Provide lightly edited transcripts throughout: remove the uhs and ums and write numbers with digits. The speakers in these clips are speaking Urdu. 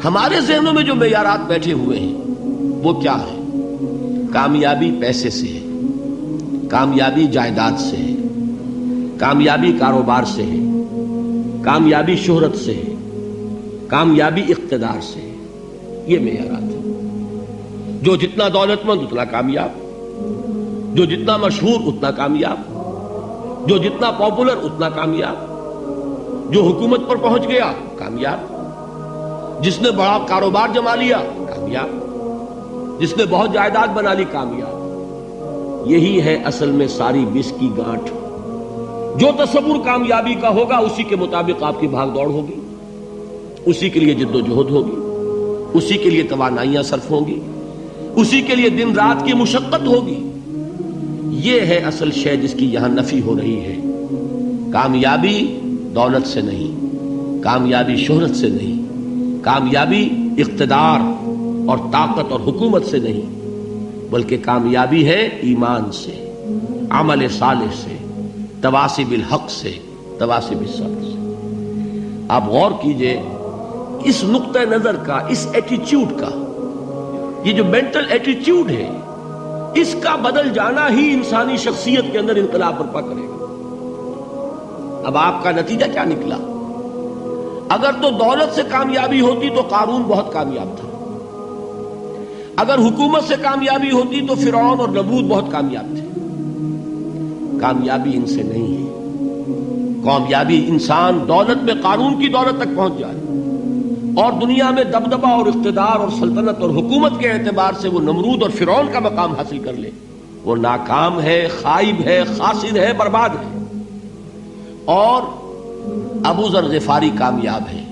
ہمارے ذہنوں میں جو معیارات بیٹھے ہوئے ہیں وہ کیا ہے؟ کامیابی پیسے سے ہے، کامیابی جائیداد سے ہے، کامیابی کاروبار سے ہے، کامیابی شہرت سے ہے، کامیابی اقتدار سے ہے. یہ معیارات ہیں. جو جتنا دولت مند اتنا کامیاب، جو جتنا مشہور اتنا کامیاب، جو جتنا پاپولر اتنا کامیاب، جو حکومت پر پہنچ گیا کامیاب، جس نے بڑا کاروبار جما لیا کامیاب، جس نے بہت جائیداد بنا لی کامیاب. یہی ہے اصل میں ساری بس کی گانٹھ. جو تصور کامیابی کا ہوگا اسی کے مطابق آپ کی بھاگ دوڑ ہوگی، اسی کے لیے جد و جہد ہوگی، اسی کے لیے توانائیاں صرف ہوں گی، اسی کے لیے دن رات کی مشقت ہوگی. یہ ہے اصل شے جس کی یہاں نفی ہو رہی ہے. کامیابی دولت سے نہیں، کامیابی شہرت سے نہیں، کامیابی اقتدار اور طاقت اور حکومت سے نہیں، بلکہ کامیابی ہے ایمان سے، عمل صالح سے، تواصی بالحق سے، تواصی بالصبر سے. آپ غور کیجئے اس نقطہ نظر کا، اس ایٹیچیوڈ کا، یہ جو مینٹل ایٹیچیوڈ ہے اس کا بدل جانا ہی انسانی شخصیت کے اندر انقلاب برپا کرے گا. اب آپ کا نتیجہ کیا نکلا؟ اگر تو دولت سے کامیابی ہوتی تو قارون بہت کامیاب تھا، اگر حکومت سے کامیابی ہوتی تو فرعون اور نمرود بہت کامیاب تھے. کامیابی ان سے نہیں ہے. کامیابی انسان دولت میں قارون کی دولت تک پہنچ جائے اور دنیا میں دبدبہ اور اقتدار اور سلطنت اور حکومت کے اعتبار سے وہ نمرود اور فرعون کا مقام حاصل کر لے، وہ ناکام ہے، خائب ہے، خاسر ہے، برباد ہے. اور ابو ذر غفاری کامیاب ہے،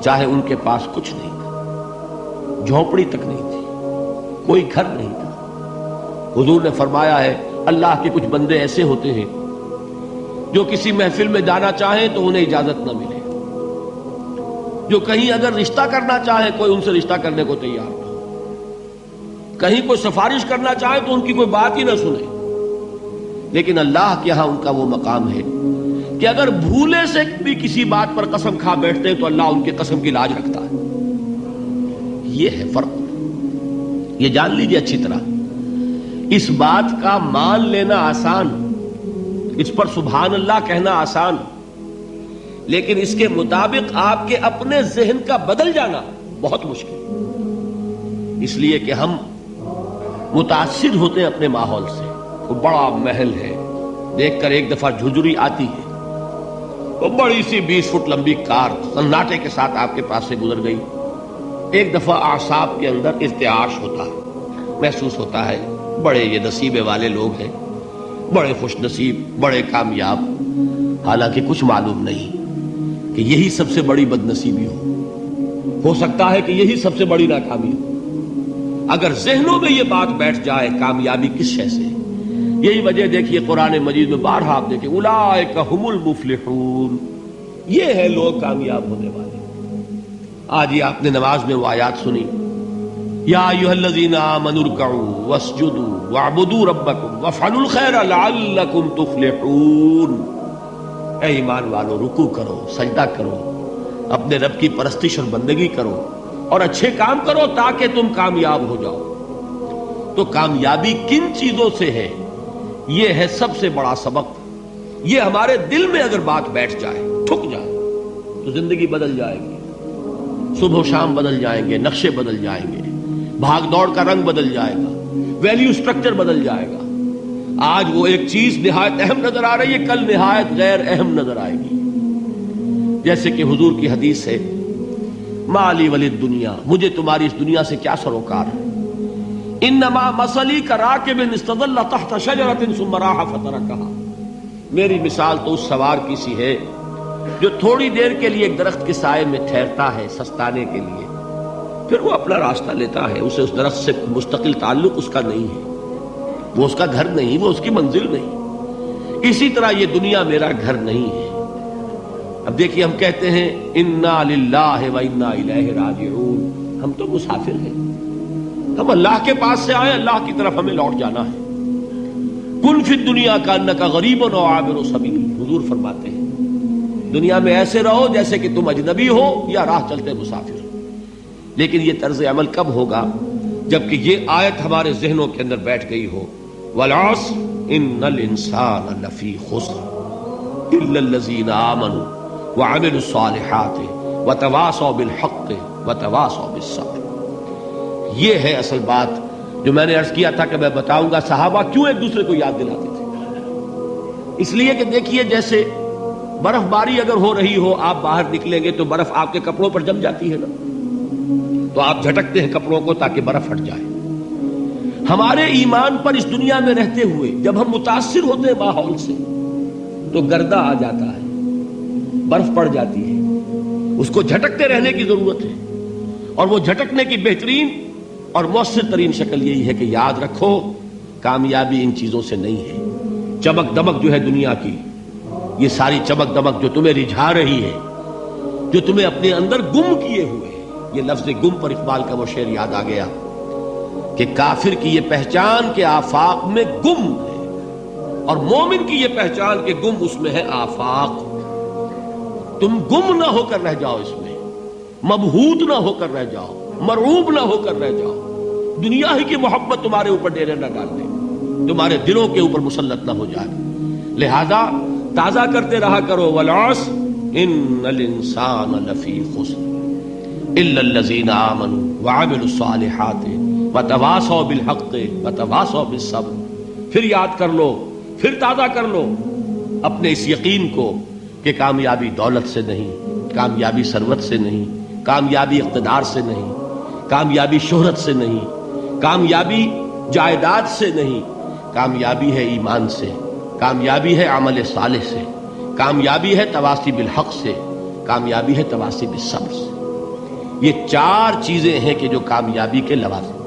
چاہے ان کے پاس کچھ نہیں تھا، جھونپڑی تک نہیں تھی، کوئی گھر نہیں تھا. حضور نے فرمایا ہے اللہ کے کچھ بندے ایسے ہوتے ہیں جو کسی محفل میں جانا چاہیں تو انہیں اجازت نہ ملے، جو کہیں اگر رشتہ کرنا چاہے کوئی ان سے رشتہ کرنے کو تیار نہ ہو، کہیں کوئی سفارش کرنا چاہے تو ان کی کوئی بات ہی نہ سنے. لیکن اللہ کے ہاں ان کا وہ مقام ہے کہ اگر بھولے سے بھی کسی بات پر قسم کھا بیٹھتے ہیں تو اللہ ان کی قسم کی لاج رکھتا ہے. یہ ہے فرق. یہ جان لیجیے اچھی طرح. اس بات کا مان لینا آسان، اس پر سبحان اللہ کہنا آسان، لیکن اس کے مطابق آپ کے اپنے ذہن کا بدل جانا بہت مشکل. اس لیے کہ ہم متاثر ہوتے ہیں اپنے ماحول سے. وہ بڑا محل ہے، دیکھ کر ایک دفعہ جھجری آتی ہے، وہ بڑی سی 20 فٹ لمبی کار سناٹے کے ساتھ آپ کے پاس سے گزر گئی. ایک دفعہ اعصاب کے اندر ارتعاش ہوتا ہے، محسوس ہوتا ہے بڑے یہ نصیبے والے لوگ ہیں، بڑے خوش نصیب، بڑے کامیاب. حالانکہ کچھ معلوم نہیں کہ یہی سب سے بڑی بد نصیبی ہو سکتا ہے کہ یہی سب سے بڑی ناکامی ہو. اگر ذہنوں میں یہ بات بیٹھ جائے کامیابی کس شے سے. یہی وجہ دیکھیے قرآن مجید میں بارہا آپ دیکھیں اولئک ھم المفلحون، یہ ہے لوگ کامیاب ہونے والے. آج یہ آپ نے نماز میں وہ آیات سنی، یا ایھا الذین آمنوا ارکعوا واسجدوا واعبدوا ربکم وافعلوا الخیر لعلکم تفلحون. اے ایمان والو، رکوع کرو، سجدہ کرو، اپنے رب کی پرستش اور بندگی کرو اور اچھے کام کرو تاکہ تم کامیاب ہو جاؤ. تو کامیابی کن چیزوں سے ہے؟ یہ ہے سب سے بڑا سبق. یہ ہمارے دل میں اگر بات بیٹھ جائے، ٹھک جائے، تو زندگی بدل جائے گی. صبح و شام بدل جائیں گے، نقشے بدل جائیں گے، بھاگ دوڑ کا رنگ بدل جائے گا، ویلیو سٹرکچر بدل جائے گا. آج وہ ایک چیز نہایت اہم نظر آ رہی ہے، کل نہایت غیر اہم نظر آئے گی. جیسے کہ حضور کی حدیث ہے مالی ولد دنیا، مجھے تمہاری اس دنیا سے کیا سروکار ہے. انما مثلی کراکب استظل تحت شجرۃ ثم راح فترکها، میری مثال تو اس سوار کی سی ہے جو تھوڑی دیر کے لیے ایک درخت کے سائے میں ٹھہرتا ہے سستانے کے لیے، پھر وہ اپنا راستہ لیتا ہے. اسے اس درخت سے مستقل تعلق اس کا نہیں ہے، وہ اس کا گھر نہیں، وہ اس کی منزل نہیں. اسی طرح یہ دنیا میرا گھر نہیں ہے. اب دیکھیے ہم کہتے ہیں انا للہ و انا الیہ راجعون، ہم تو مسافر ہیں، ہم اللہ کے پاس سے آئے، اللہ کی طرف ہمیں لوٹ جانا ہے. کن فی الدنیا کانک غریب و عابر سبیل، حضور فرماتے ہیں دنیا میں ایسے رہو جیسے کہ تم اجنبی ہو یا راہ چلتے مسافر ہو. لیکن یہ طرز عمل کب ہوگا؟ جبکہ یہ آیت ہمارے ذہنوں کے اندر بیٹھ گئی ہو. والعصر ان الانسان لفی خسر الا الذین آمنوا وعملوا الصالحات وتواصوا بالحق وتواصوا بالصبر. یہ ہے اصل بات جو میں نے عرض کیا تھا کہ میں بتاؤں گا صحابہ کیوں ایک دوسرے کو یاد دلاتے تھے. اس لیے کہ دیکھیے جیسے برف باری اگر ہو رہی ہو، آپ باہر نکلیں گے تو برف آپ کے کپڑوں پر جم جاتی ہے نا، تو آپ جھٹکتے ہیں کپڑوں کو تاکہ برف ہٹ جائے. ہمارے ایمان پر اس دنیا میں رہتے ہوئے جب ہم متاثر ہوتے ہیں ماحول سے تو گردہ آ جاتا ہے، برف پڑ جاتی ہے، اس کو جھٹکتے رہنے کی ضرورت ہے. اور وہ جھٹکنے کی بہترین اور مؤثر ترین شکل یہی ہے کہ یاد رکھو کامیابی ان چیزوں سے نہیں ہے. چمک دمک جو ہے دنیا کی، یہ ساری چمک دمک جو تمہیں رجھا رہی ہے، جو تمہیں اپنے اندر گم کیے ہوئے ہے. یہ لفظ گم پر اقبال کا وہ شعر یاد آ گیا کہ کافر کی یہ پہچان کے آفاق میں گم ہے اور مومن کی یہ پہچان کے گم اس میں ہے آفاق. تم گم نہ ہو کر رہ جاؤ، اس میں مبہوت نہ ہو کر رہ جاؤ، مرعوب نہ ہو کر رہ جاؤ. دنیا ہی کی محبت تمہارے اوپر ڈیرے نہ ڈال دے، تمہارے دلوں کے اوپر مسلط نہ ہو جائے. لہذا تازہ کرتے رہا کرو والعصر ان الانسان لفی خسر الا الذین آمنوا وعملوا الصالحات وتواصوا بالحق وتواصوا بالصبر. پھر یاد کر لو، پھر تازہ کر لو اپنے اس یقین کو کہ کامیابی دولت سے نہیں، کامیابی ثروت سے نہیں، کامیابی اقتدار سے نہیں، کامیابی شہرت سے نہیں، کامیابی جائیداد سے نہیں، کامیابی ہے ایمان سے، کامیابی ہے عمل صالح سے، کامیابی ہے تواصی بالحق سے، کامیابی ہے تواصی بالصبر سے. یہ چار چیزیں ہیں کہ جو کامیابی کے لوازم